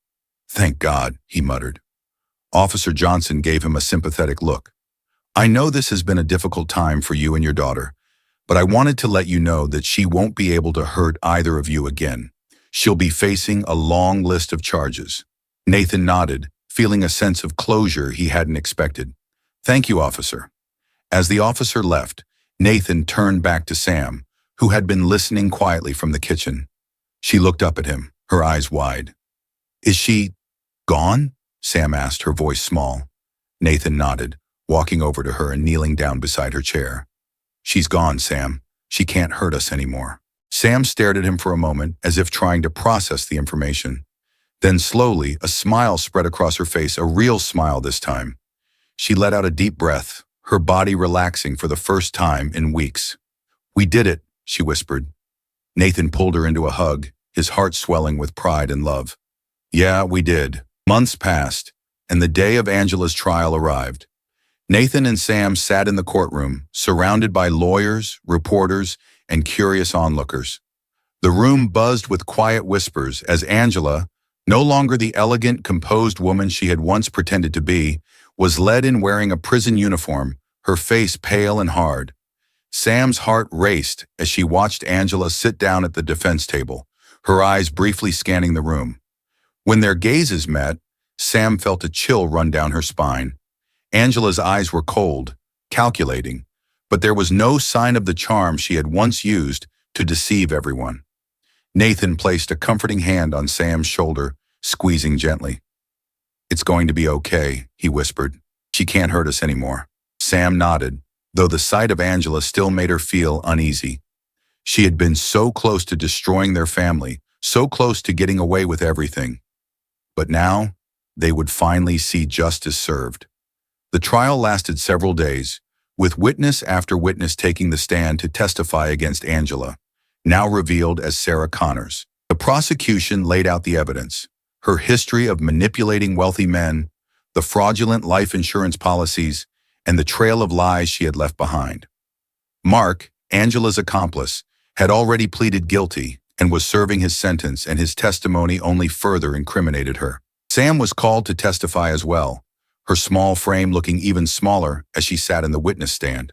"Thank God," he muttered. Officer Johnson gave him a sympathetic look. "I know this has been a difficult time for you and your daughter, but I wanted to let you know that she won't be able to hurt either of you again. She'll be facing a long list of charges." Nathan nodded, feeling a sense of closure he hadn't expected. "Thank you, officer." As the officer left, Nathan turned back to Sam, who had been listening quietly from the kitchen. She looked up at him, her eyes wide. "Is she gone?" Sam asked, her voice small. Nathan nodded, walking over to her and kneeling down beside her chair. "She's gone, Sam. She can't hurt us anymore." Sam stared at him for a moment, as if trying to process the information. Then slowly, a smile spread across her face, a real smile this time. She let out a deep breath, her body relaxing for the first time in weeks. "We did it," she whispered. Nathan pulled her into a hug, his heart swelling with pride and love. "Yeah, we did." Months passed, and the day of Angela's trial arrived. Nathan and Sam sat in the courtroom, surrounded by lawyers, reporters, and curious onlookers. The room buzzed with quiet whispers as Angela, no longer the elegant, composed woman she had once pretended to be, was led in wearing a prison uniform, her face pale and hard. Sam's heart raced as she watched Angela sit down at the defense table, her eyes briefly scanning the room. When their gazes met, Sam felt a chill run down her spine. Angela's eyes were cold, calculating, but there was no sign of the charm she had once used to deceive everyone. Nathan placed a comforting hand on Sam's shoulder, squeezing gently. "It's going to be okay," he whispered. "She can't hurt us anymore." Sam nodded, though the sight of Angela still made her feel uneasy. She had been so close to destroying their family, so close to getting away with everything. But now, they would finally see justice served. The trial lasted several days, with witness after witness taking the stand to testify against Angela, now revealed as Sarah Connors. The prosecution laid out the evidence, her history of manipulating wealthy men, the fraudulent life insurance policies, and the trail of lies she had left behind. Mark, Angela's accomplice, had already pleaded guilty and was serving his sentence, and his testimony only further incriminated her. Sam was called to testify as well, her small frame looking even smaller as she sat in the witness stand.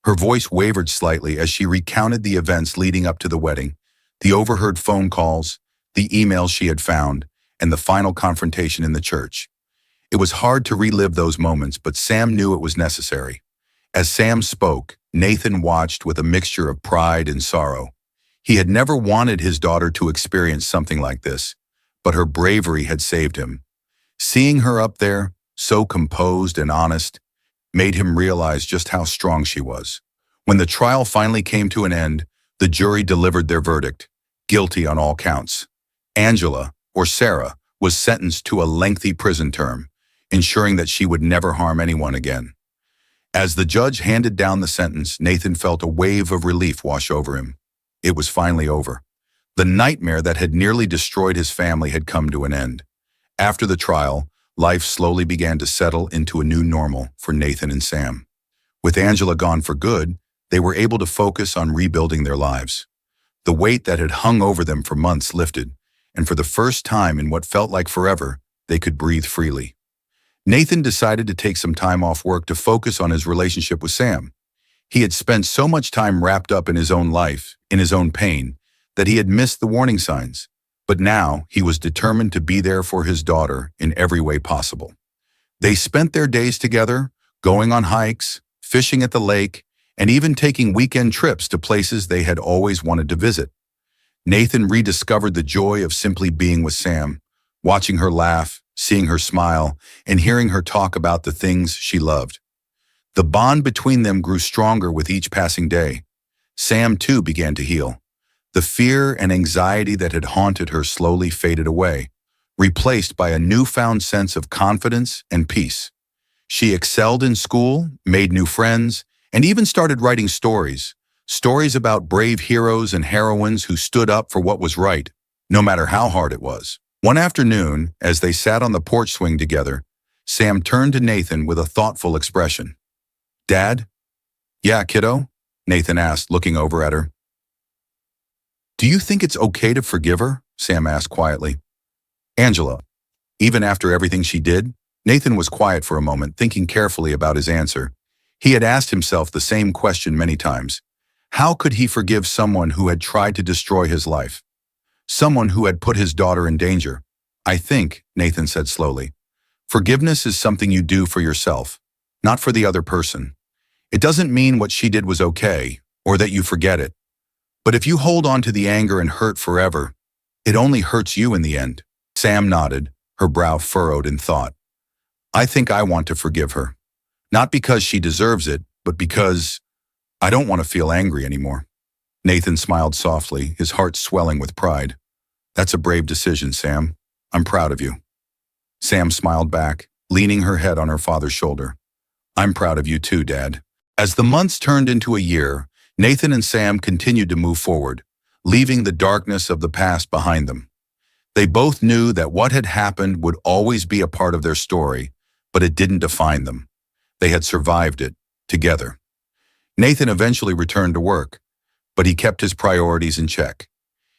Her voice wavered slightly as she recounted the events leading up to the wedding, the overheard phone calls, the emails she had found, and the final confrontation in the church. It was hard to relive those moments, but Sam knew it was necessary. As Sam spoke, Nathan watched with a mixture of pride and sorrow. He had never wanted his daughter to experience something like this, but her bravery had saved him. Seeing her up there, so composed and honest, made him realize just how strong she was. When the trial finally came to an end, the jury delivered their verdict, guilty on all counts. Angela, or Sarah, was sentenced to a lengthy prison term, ensuring that she would never harm anyone again. As the judge handed down the sentence, Nathan felt a wave of relief wash over him. It was finally over. The nightmare that had nearly destroyed his family had come to an end. After the trial, life slowly began to settle into a new normal for Nathan and Sam. With Angela gone for good, they were able to focus on rebuilding their lives. The weight that had hung over them for months lifted, and for the first time in what felt like forever, they could breathe freely. Nathan decided to take some time off work to focus on his relationship with Sam. He had spent so much time wrapped up in his own life, in his own pain, that he had missed the warning signs. But now he was determined to be there for his daughter in every way possible. They spent their days together, going on hikes, fishing at the lake, and even taking weekend trips to places they had always wanted to visit. Nathan rediscovered the joy of simply being with Sam, watching her laugh, seeing her smile, and hearing her talk about the things she loved. The bond between them grew stronger with each passing day. Sam, too, began to heal. The fear and anxiety that had haunted her slowly faded away, replaced by a newfound sense of confidence and peace. She excelled in school, made new friends, and even started writing stories about brave heroes and heroines who stood up for what was right, no matter how hard it was. One afternoon, as they sat on the porch swing together, Sam turned to Nathan with a thoughtful expression. "Dad?" "Yeah, kiddo?" Nathan asked, looking over at her. "Do you think it's okay to forgive her?" Sam asked quietly. "Angela, even after everything she did?" Nathan was quiet for a moment, thinking carefully about his answer. He had asked himself the same question many times. How could he forgive someone who had tried to destroy his life? Someone who had put his daughter in danger? "I think," Nathan said slowly, "forgiveness is something you do for yourself, not for the other person. It doesn't mean what she did was okay, or that you forget it. But if you hold on to the anger and hurt forever, it only hurts you in the end." Sam nodded, her brow furrowed in thought. "I think I want to forgive her. Not because she deserves it, but because I don't want to feel angry anymore." Nathan smiled softly, his heart swelling with pride. "That's a brave decision, Sam. I'm proud of you." Sam smiled back, leaning her head on her father's shoulder. "I'm proud of you too, Dad." As the months turned into a year, Nathan and Sam continued to move forward, leaving the darkness of the past behind them. They both knew that what had happened would always be a part of their story, but it didn't define them. They had survived it, together. Nathan eventually returned to work, but he kept his priorities in check.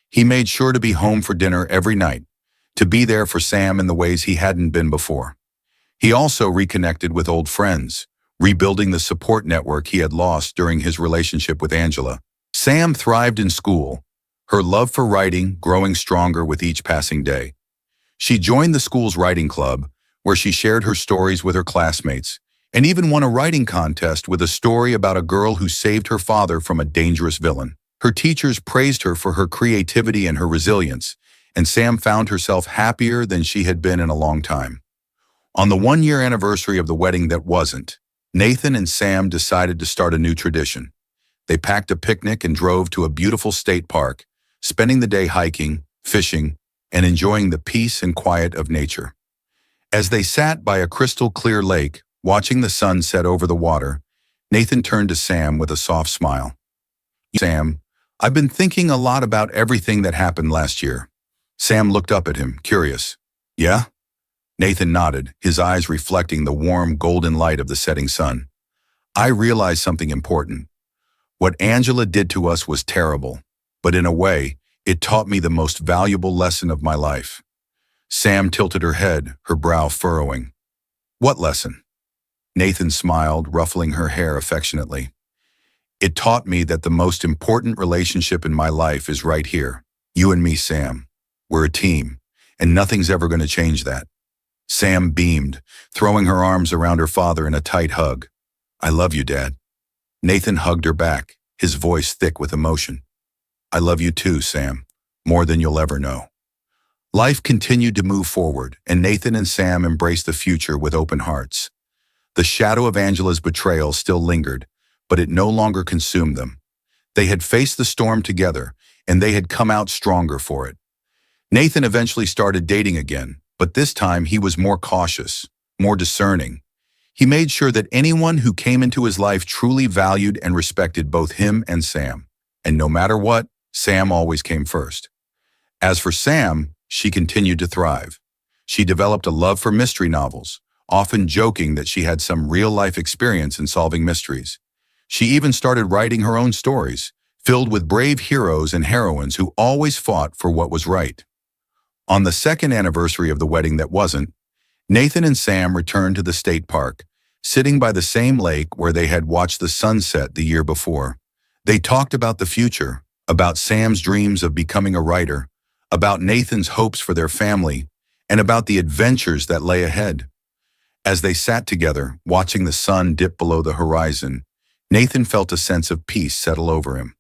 He made sure to be home for dinner every night, to be there for Sam in the ways he hadn't been before. He also reconnected with old friends, rebuilding the support network he had lost during his relationship with Angela. Sam thrived in school, her love for writing growing stronger with each passing day. She joined the school's writing club, where she shared her stories with her classmates, and even won a writing contest with a story about a girl who saved her father from a dangerous villain. Her teachers praised her for her creativity and her resilience, and Sam found herself happier than she had been in a long time. On the one-year anniversary of the wedding that wasn't, Nathan and Sam decided to start a new tradition. They packed a picnic and drove to a beautiful state park, spending the day hiking, fishing, and enjoying the peace and quiet of nature. As they sat by a crystal-clear lake, watching the sun set over the water, Nathan turned to Sam with a soft smile. "Sam, I've been thinking a lot about everything that happened last year." Sam looked up at him, curious. "Yeah?" Nathan nodded, his eyes reflecting the warm golden light of the setting sun. I realized something important. What Angela did to us was terrible, but in a way, it taught me the most valuable lesson of my life. Sam tilted her head, her brow furrowing. What lesson? Nathan smiled, ruffling her hair affectionately. It taught me that the most important relationship in my life is right here. You and me, Sam. We're a team, and nothing's ever going to change that. Sam beamed, throwing her arms around her father in a tight hug. I love you, Dad. Nathan hugged her back, his voice thick with emotion. I love you too, Sam, more than you'll ever know. Life continued to move forward, and Nathan and Sam embraced the future with open hearts. The shadow of Angela's betrayal still lingered, but it no longer consumed them. They had faced the storm together, and they had come out stronger for it. Nathan eventually started dating again, but this time he was more cautious, more discerning. He made sure that anyone who came into his life truly valued and respected both him and Sam. And no matter what, Sam always came first. As for Sam, she continued to thrive. She developed a love for mystery novels, often joking that she had some real-life experience in solving mysteries. She even started writing her own stories, filled with brave heroes and heroines who always fought for what was right. On the second anniversary of the wedding that wasn't, Nathan and Sam returned to the state park, sitting by the same lake where they had watched the sunset the year before. They talked about the future, about Sam's dreams of becoming a writer, about Nathan's hopes for their family, and about the adventures that lay ahead. As they sat together, watching the sun dip below the horizon, Nathan felt a sense of peace settle over him.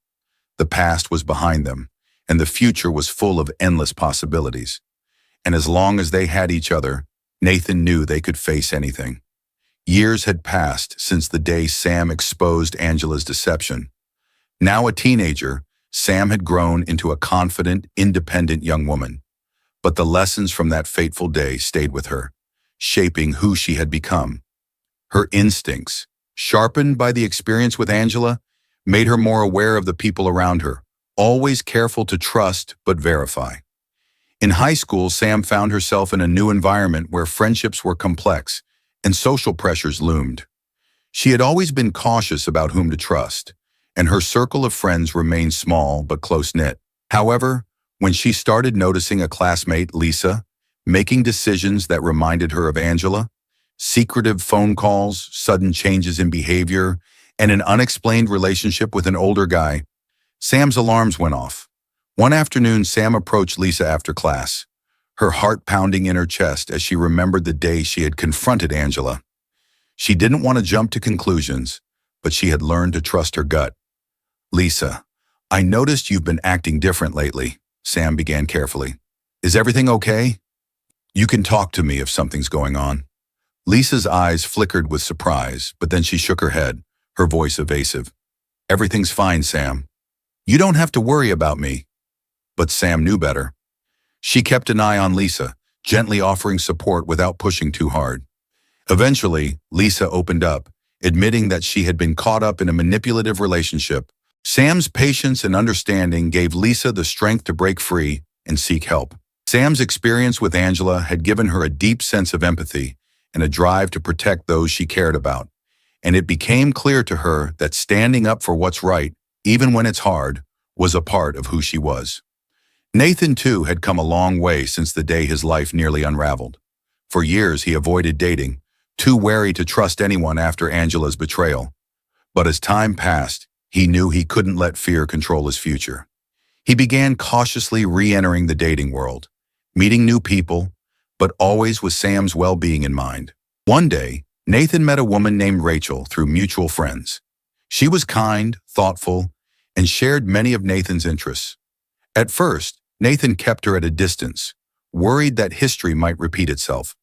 The past was behind them, and the future was full of endless possibilities. And as long as they had each other, Nathan knew they could face anything. Years had passed since the day Sam exposed Angela's deception. Now a teenager, Sam had grown into a confident, independent young woman. But the lessons from that fateful day stayed with her, shaping who she had become. Her instincts, sharpened by the experience with Angela, made her more aware of the people around her, always careful to trust but verify. In high school, Sam found herself in a new environment where friendships were complex and social pressures loomed. She had always been cautious about whom to trust, and her circle of friends remained small but close-knit. However, when she started noticing a classmate, Lisa, making decisions that reminded her of Angela, secretive phone calls, sudden changes in behavior, and an unexplained relationship with an older guy, Sam's alarms went off. One afternoon, Sam approached Lisa after class, her heart pounding in her chest as she remembered the day she had confronted Angela. She didn't want to jump to conclusions, but she had learned to trust her gut. Lisa, I noticed you've been acting different lately, Sam began carefully. Is everything okay? You can talk to me if something's going on. Lisa's eyes flickered with surprise, but then she shook her head, her voice evasive. Everything's fine, Sam. You don't have to worry about me. But Sam knew better. She kept an eye on Lisa, gently offering support without pushing too hard. Eventually, Lisa opened up, admitting that she had been caught up in a manipulative relationship. Sam's patience and understanding gave Lisa the strength to break free and seek help. Sam's experience with Angela had given her a deep sense of empathy and a drive to protect those she cared about. And it became clear to her that standing up for what's right, even when it's hard, was a part of who she was. Nathan, too, had come a long way since the day his life nearly unraveled. For years, he avoided dating, too wary to trust anyone after Angela's betrayal. But as time passed, he knew he couldn't let fear control his future. He began cautiously re-entering the dating world, meeting new people, but always with Sam's well-being in mind. One day, Nathan met a woman named Rachel through mutual friends. She was kind, thoughtful, and shared many of Nathan's interests. At first, Nathan kept her at a distance, worried that history might repeat itself.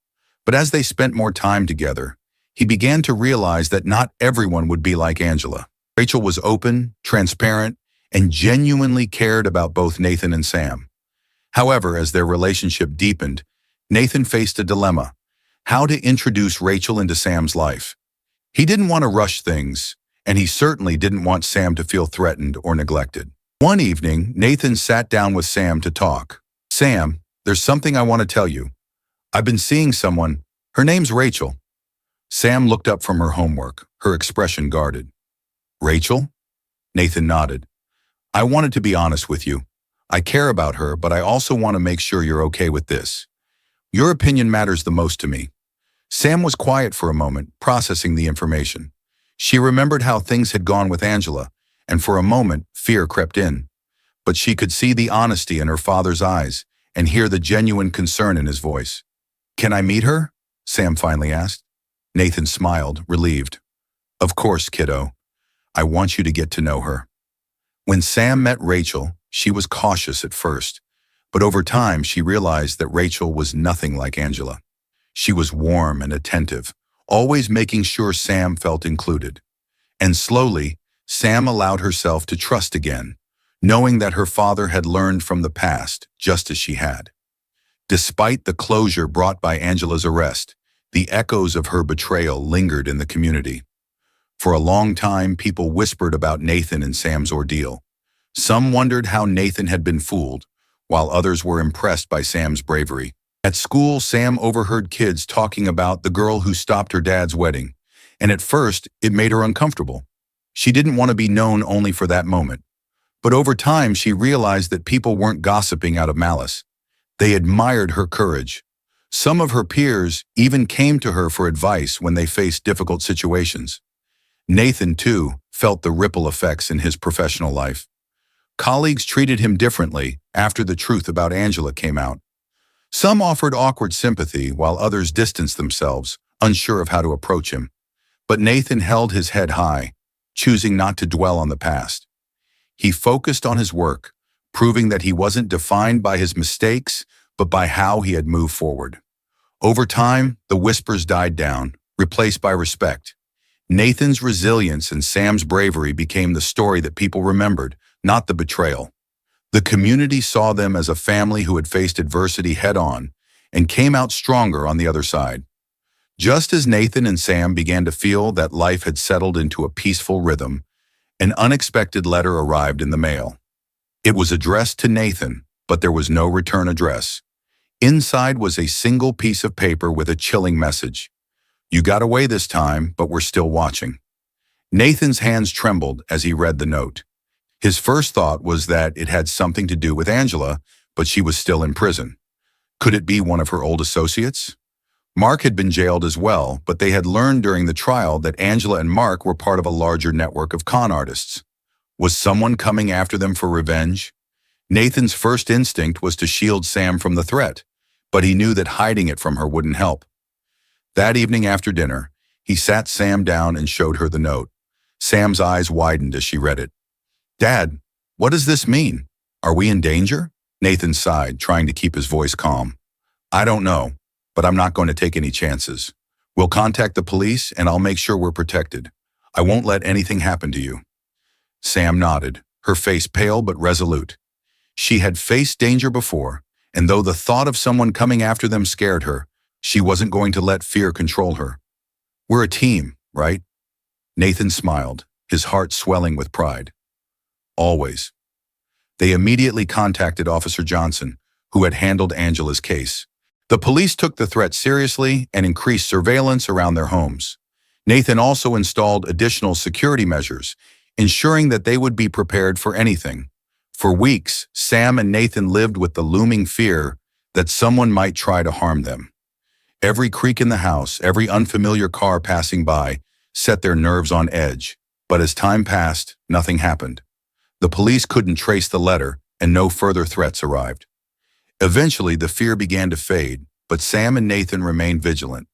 But as they spent more time together, he began to realize that not everyone would be like Angela. Rachel was open, transparent, and genuinely cared about both Nathan and Sam. However, as their relationship deepened, Nathan faced a dilemma: how to introduce Rachel into Sam's life. He didn't want to rush things, and he certainly didn't want Sam to feel threatened or neglected. One evening, Nathan sat down with Sam to talk. Sam, there's something I want to tell you. I've been seeing someone. Her name's Rachel. Sam looked up from her homework, her expression guarded. Rachel? Nathan nodded. I wanted to be honest with you. I care about her, but I also want to make sure you're okay with this. Your opinion matters the most to me. Sam was quiet for a moment, processing the information. She remembered how things had gone with Angela, and for a moment, fear crept in. But she could see the honesty in her father's eyes and hear the genuine concern in his voice. Can I meet her? Sam finally asked. Nathan smiled, relieved. Of course, kiddo. I want you to get to know her. When Sam met Rachel, she was cautious at first, but over time she realized that Rachel was nothing like Angela. She was warm and attentive, always making sure Sam felt included. And slowly, Sam allowed herself to trust again, knowing that her father had learned from the past just as she had. Despite the closure brought by Angela's arrest, the echoes of her betrayal lingered in the community. For a long time, people whispered about Nathan and Sam's ordeal. Some wondered how Nathan had been fooled, while others were impressed by Sam's bravery. At school, Sam overheard kids talking about the girl who stopped her dad's wedding, and at first, it made her uncomfortable. She didn't want to be known only for that moment. But over time, she realized that people weren't gossiping out of malice. They admired her courage. Some of her peers even came to her for advice when they faced difficult situations. Nathan, too, felt the ripple effects in his professional life. Colleagues treated him differently after the truth about Angela came out. Some offered awkward sympathy while others distanced themselves, unsure of how to approach him. But Nathan held his head high, choosing not to dwell on the past. He focused on his work, proving that he wasn't defined by his mistakes, but by how he had moved forward. Over time, the whispers died down, replaced by respect. Nathan's resilience and Sam's bravery became the story that people remembered, not the betrayal. The community saw them as a family who had faced adversity head-on and came out stronger on the other side. Just as Nathan and Sam began to feel that life had settled into a peaceful rhythm, an unexpected letter arrived in the mail. It was addressed to Nathan, but there was no return address. Inside was a single piece of paper with a chilling message. You got away this time, but we're still watching. Nathan's hands trembled as he read the note. His first thought was that it had something to do with Angela, but she was still in prison. Could it be one of her old associates? Mark had been jailed as well, but they had learned during the trial that Angela and Mark were part of a larger network of con artists. Was someone coming after them for revenge? Nathan's first instinct was to shield Sam from the threat, but he knew that hiding it from her wouldn't help. That evening after dinner, he sat Sam down and showed her the note. Sam's eyes widened as she read it. Dad, what does this mean? Are we in danger? Nathan sighed, trying to keep his voice calm. I don't know, but I'm not going to take any chances. We'll contact the police and I'll make sure we're protected. I won't let anything happen to you. Sam nodded, her face pale but resolute. She had faced danger before, and though the thought of someone coming after them scared her, she wasn't going to let fear control her. We're a team, right? Nathan smiled, his heart swelling with pride. Always. They immediately contacted Officer Johnson, who had handled Angela's case. The police took the threat seriously and increased surveillance around their homes. Nathan also installed additional security measures, ensuring that they would be prepared for anything. For weeks, Sam and Nathan lived with the looming fear that someone might try to harm them. Every creak in the house, every unfamiliar car passing by, set their nerves on edge. But as time passed, nothing happened. The police couldn't trace the letter, and no further threats arrived. Eventually, the fear began to fade, but Sam and Nathan remained vigilant.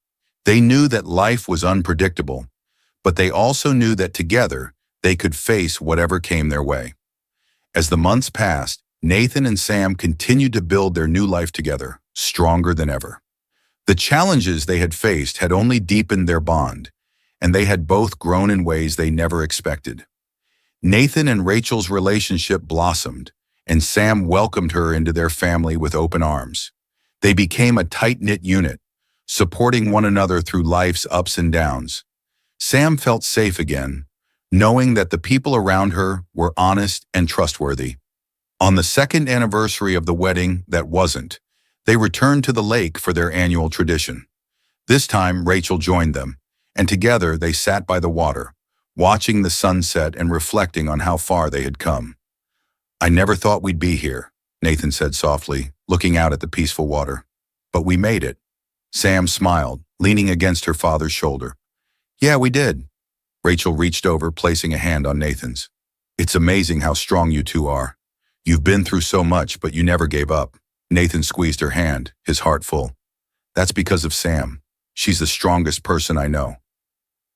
They knew that life was unpredictable, but they also knew that together, they could face whatever came their way. As the months passed, Nathan and Sam continued to build their new life together, stronger than ever. The challenges they had faced had only deepened their bond, and they had both grown in ways they never expected. Nathan and Rachel's relationship blossomed, and Sam welcomed her into their family with open arms. They became a tight-knit unit, supporting one another through life's ups and downs. Sam felt safe again, knowing that the people around her were honest and trustworthy. On the second anniversary of the wedding that wasn't, They returned to the lake for their annual tradition. This time, Rachel joined them, and together they sat by the water, watching the sunset and reflecting on how far they had come. "I never thought we'd be here," Nathan said softly, looking out at the peaceful water. "But we made it." Sam smiled, leaning against her father's shoulder. "Yeah, we did." Rachel reached over, placing a hand on Nathan's. "It's amazing how strong you two are. You've been through so much, but you never gave up." Nathan squeezed her hand, his heart full. "That's because of Sam. She's the strongest person I know."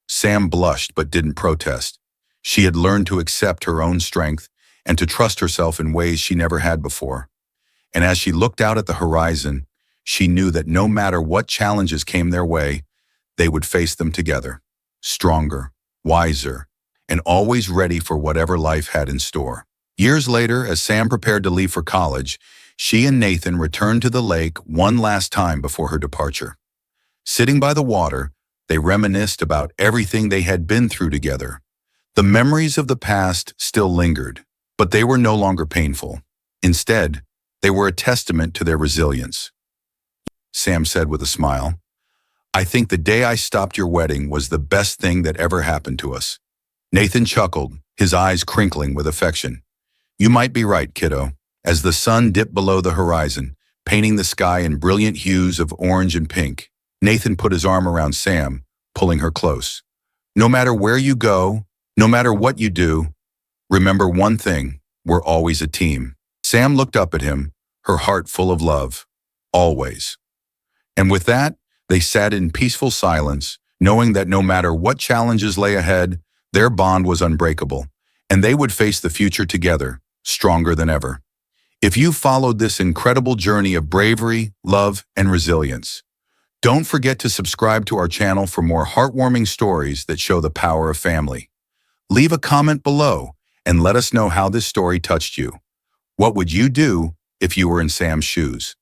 Sam blushed but didn't protest. She had learned to accept her own strength and to trust herself in ways she never had before. And as she looked out at the horizon, she knew that no matter what challenges came their way, they would face them together, stronger, wiser, and always ready for whatever life had in store. Years later, as Sam prepared to leave for college, she and Nathan returned to the lake one last time before her departure. Sitting by the water, they reminisced about everything they had been through together. The memories of the past still lingered, but they were no longer painful. Instead, they were a testament to their resilience. Sam said with a smile, "I think the day I stopped your wedding was the best thing that ever happened to us." Nathan chuckled, his eyes crinkling with affection. "You might be right, kiddo." As the sun dipped below the horizon, painting the sky in brilliant hues of orange and pink, Nathan put his arm around Sam, pulling her close. "No matter where you go, no matter what you do, remember one thing, we're always a team." Sam looked up at him, her heart full of love. Always. And with that, they sat in peaceful silence, knowing that no matter what challenges lay ahead, their bond was unbreakable, and they would face the future together, stronger than ever. If you followed this incredible journey of bravery, love, and resilience, don't forget to subscribe to our channel for more heartwarming stories that show the power of family. Leave a comment below and let us know how this story touched you. What would you do if you were in Sam's shoes?